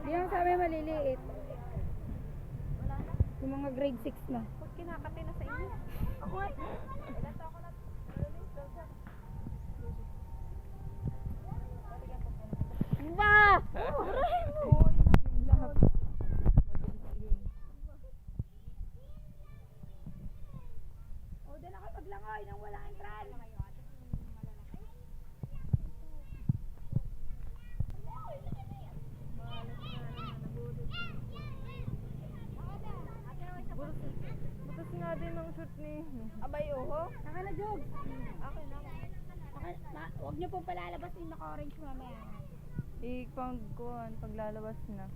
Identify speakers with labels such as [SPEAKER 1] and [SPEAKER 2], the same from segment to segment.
[SPEAKER 1] Di ang sabi maliliit. Yung mga grade 6 na.
[SPEAKER 2] Ba't kinakati na sa inyo? Ako ay. Ilan taon ko na?
[SPEAKER 1] Ba! O, doon ako maglangoy nang walang entran.
[SPEAKER 2] Butas nga din ang shoot ni...
[SPEAKER 1] Abay, oho. Naka na, Jog.
[SPEAKER 2] Okay na.
[SPEAKER 1] Huwag niyo pong palalabas yung naka-orange mamaya.
[SPEAKER 2] I-pound ko paglalabas na.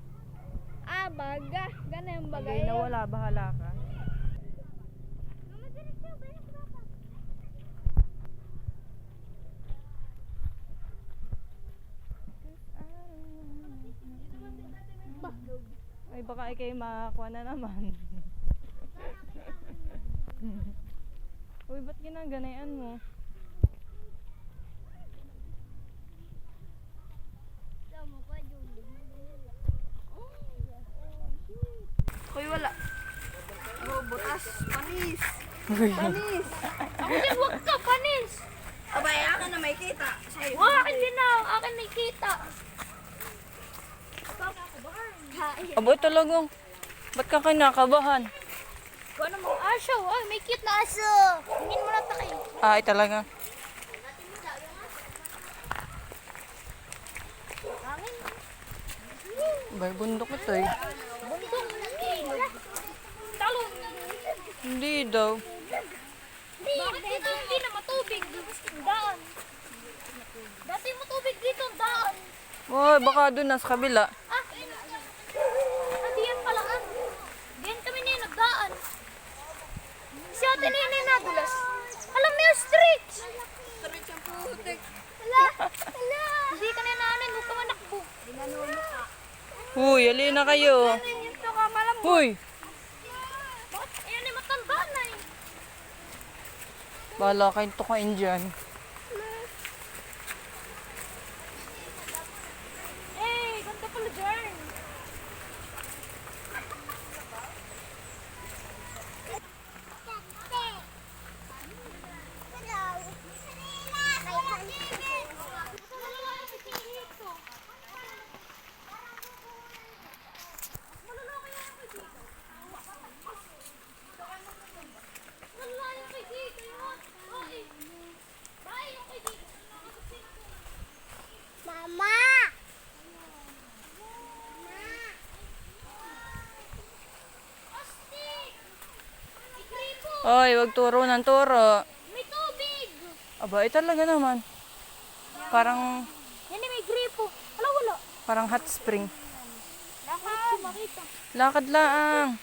[SPEAKER 1] Ah, baga. Ganun
[SPEAKER 2] Pag
[SPEAKER 1] bagay.
[SPEAKER 2] nawala, bahala ka. Ay, baka ikay makakuha na naman. Uy, ba't ginaganayan mo? Uy, wala. Oh, butas. Panis. Panis.
[SPEAKER 1] Ako din, huwag ka, panis.
[SPEAKER 2] Abay, akin na may kita. Sa'yo.
[SPEAKER 1] Akin din na. Akin may kita.
[SPEAKER 2] Aboy talagang. Ba't ka kinakabahan?
[SPEAKER 1] Ano mo? Aso. Ay, may cute na aso. Tingin mo na takay.
[SPEAKER 2] Ay, talaga.
[SPEAKER 1] Akin.
[SPEAKER 2] Bay, bundok ito eh.
[SPEAKER 1] Bundong. Talong.
[SPEAKER 2] Hindi daw.
[SPEAKER 1] Bakit dito hindi na matubig? Daan. Dati matubig dito ang daan.
[SPEAKER 2] Uy, baka doon na sa kabila.
[SPEAKER 1] Ah, diyan pala ah. Diyan kami na nagdaan. Si ate na yun nadulas. Alam mo yung stretch.
[SPEAKER 2] Stretch ang putik.
[SPEAKER 1] Hala, hala. Hindi ka na nanan, huwag ka manakbo.
[SPEAKER 2] Uy, alin na kayo.
[SPEAKER 1] Yun to ka, malam.
[SPEAKER 2] Uy,
[SPEAKER 1] Bakit? Ayan ay matanda na eh.
[SPEAKER 2] bahala kayo tukain dyan.
[SPEAKER 1] Eh, ganda pala dyan. Mama!
[SPEAKER 2] Oy, wag turo ng turo.
[SPEAKER 1] May tubig!
[SPEAKER 2] Aba, talaga naman. Parang,
[SPEAKER 1] Yan may gripo. Wala, wala.
[SPEAKER 2] parang hot spring.
[SPEAKER 1] Naka, makita.
[SPEAKER 2] Lakad lang.